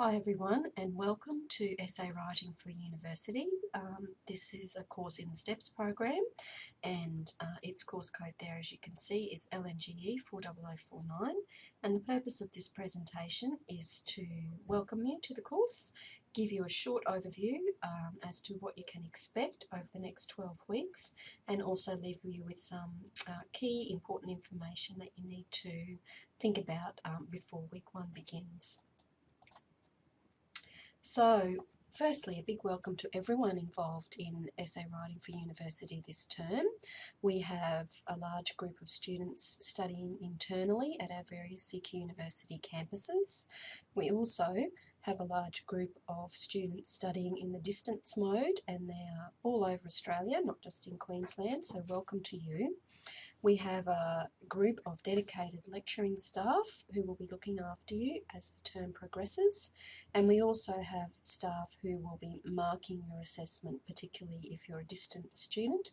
Hi everyone, and welcome to Essay Writing for University. This is a course in the STEPS program, and its course code there, as you can see, is LNGE 40049. And the purpose of this presentation is to welcome you to the course, give you a short overview as to what you can expect over the next 12 weeks, and also leave you with some key important information that you need to think about before week 1 begins. So, firstly, a big welcome to everyone involved in Essay Writing for University this term. We have a large group of students studying internally at our various CQ University campuses. We also have a large group of students studying in the distance mode, and they are all over Australia, not just in Queensland, so welcome to you. We have a group of dedicated lecturing staff who will be looking after you as the term progresses, and we also have staff who will be marking your assessment, particularly if you're a distance student,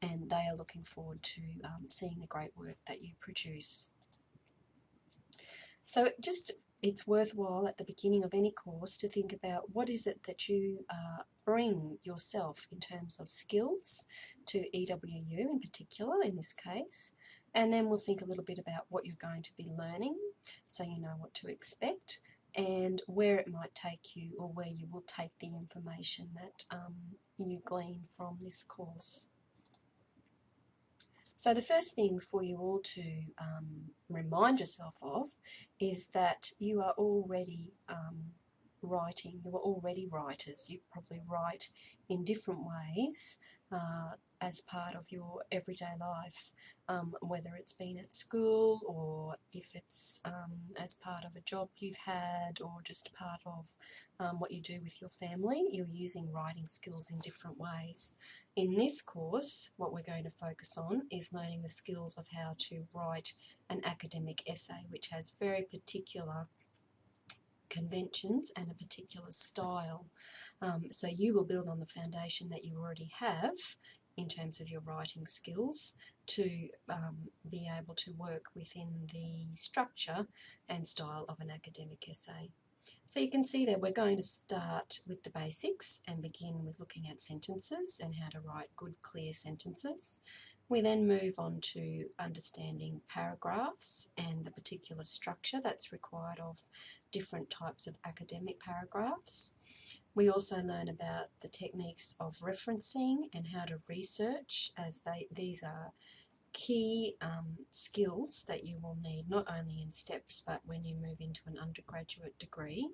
and they are looking forward to seeing the great work that you produce. So it's worthwhile at the beginning of any course to think about what is it that you bring yourself in terms of skills to EWU in particular in this case, and then we'll think a little bit about what you're going to be learning so you know what to expect and where it might take you or where you will take the information that you glean from this course. So the first thing for you all to remind yourself of is that you are already writing, you are already writers. You probably write in different ways as part of your everyday life, whether it's been at school or if it's as part of a job you've had or just part of what you do with your family. You're using writing skills in different ways. In this course, what we're going to focus on is learning the skills of how to write an academic essay, which has very particular conventions and a particular style. So you will build on the foundation that you already have in terms of your writing skills to be able to work within the structure and style of an academic essay. So you can see that we're going to start with the basics and begin with looking at sentences and how to write good, clear sentences. We then move on to understanding paragraphs and the particular structure that's required of different types of academic paragraphs. We also learn about the techniques of referencing and how to research, as these are key skills that you will need not only in STEPS but when you move into an undergraduate degree.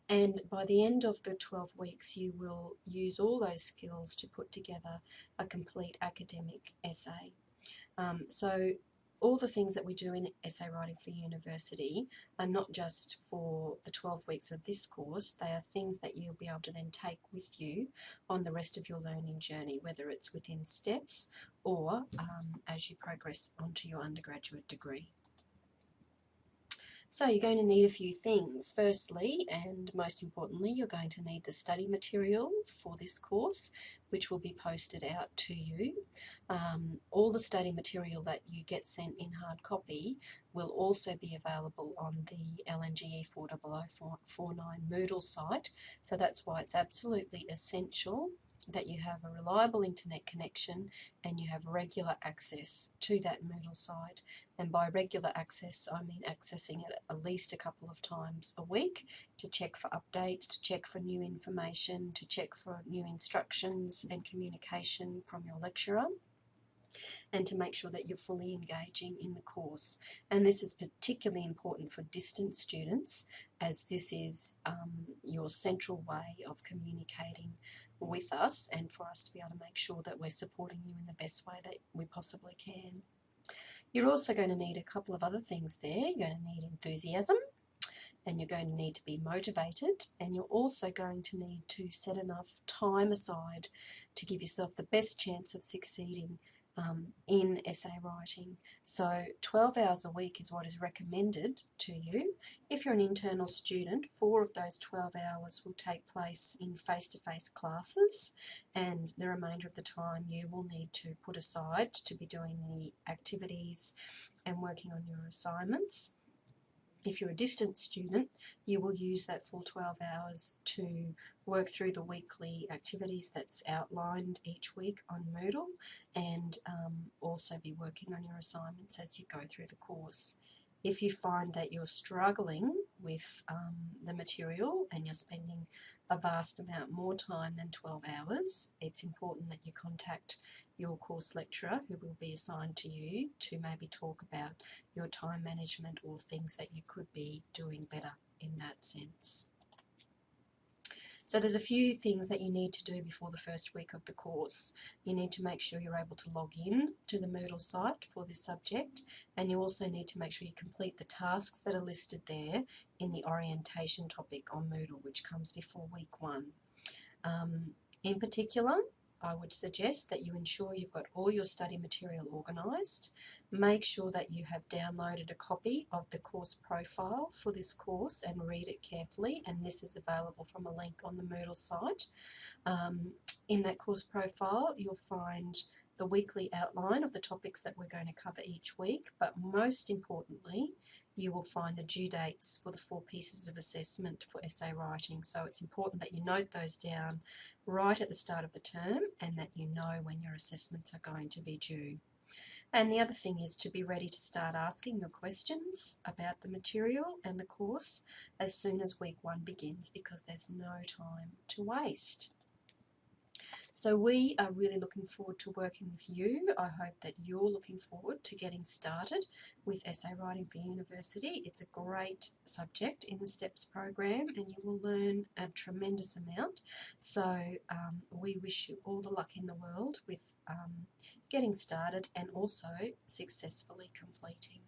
And by the end of the 12 weeks, you will use all those skills to put together a complete academic essay. So all the things that we do in Essay Writing for University are not just for the 12 weeks of this course, they are things that you'll be able to then take with you on the rest of your learning journey, whether it's within STEPS or as you progress onto your undergraduate degree. So you're going to need a few things. Firstly, and most importantly, you're going to need the study material for this course, which will be posted out to you. All the study material that you get sent in hard copy will also be available on the LNGE 40049 Moodle site. So that's why it's absolutely essential that you have a reliable internet connection and you have regular access to that Moodle site. And by regular access, I mean accessing it at least a couple of times a week to check for updates, to check for new information, to check for new instructions and communication from your lecturer, and to make sure that you're fully engaging in the course. And this is particularly important for distance students, as this is your central way of communicating with us and for us to be able to make sure that we're supporting you in the best way that we possibly can. You're also going to need a couple of other things there. You're going to need enthusiasm, and you're going to need to be motivated, and you're also going to need to set enough time aside to give yourself the best chance of succeeding in essay writing. So 12 hours a week is what is recommended to you. If you're an internal student, 4 of those 12 hours will take place in face-to-face classes, and the remainder of the time you will need to put aside to be doing the activities and working on your assignments. If you're a distance student, you will use that full 12 hours to work through the weekly activities that's outlined each week on Moodle, and also be working on your assignments as you go through the course. If you find that you're struggling with the material and you're spending a vast amount more time than 12 hours, it's important that you contact your course lecturer who will be assigned to you to maybe talk about your time management or things that you could be doing better in that sense. So there's a few things that you need to do before the first week of the course. You need to make sure you're able to log in to the Moodle site for this subject, and you also need to make sure you complete the tasks that are listed there in the orientation topic on Moodle, which comes before week 1. In particular, I would suggest that you ensure you've got all your study material organised. Make sure that you have downloaded a copy of the course profile for this course and read it carefully, and this is available from a link on the Moodle site. In that course profile, you'll find the weekly outline of the topics that we're going to cover each week, but most importantly, you will find the due dates for the 4 pieces of assessment for essay writing. So it's important that you note those down right at the start of the term and that you know when your assessments are going to be due. And the other thing is to be ready to start asking your questions about the material and the course as soon as week 1 begins, because there's no time to waste. So we are really looking forward to working with you. I hope that you're looking forward to getting started with essay writing for university. It's a great subject in the STEPS program and you will learn a tremendous amount. So we wish you all the luck in the world with getting started and also successfully completing.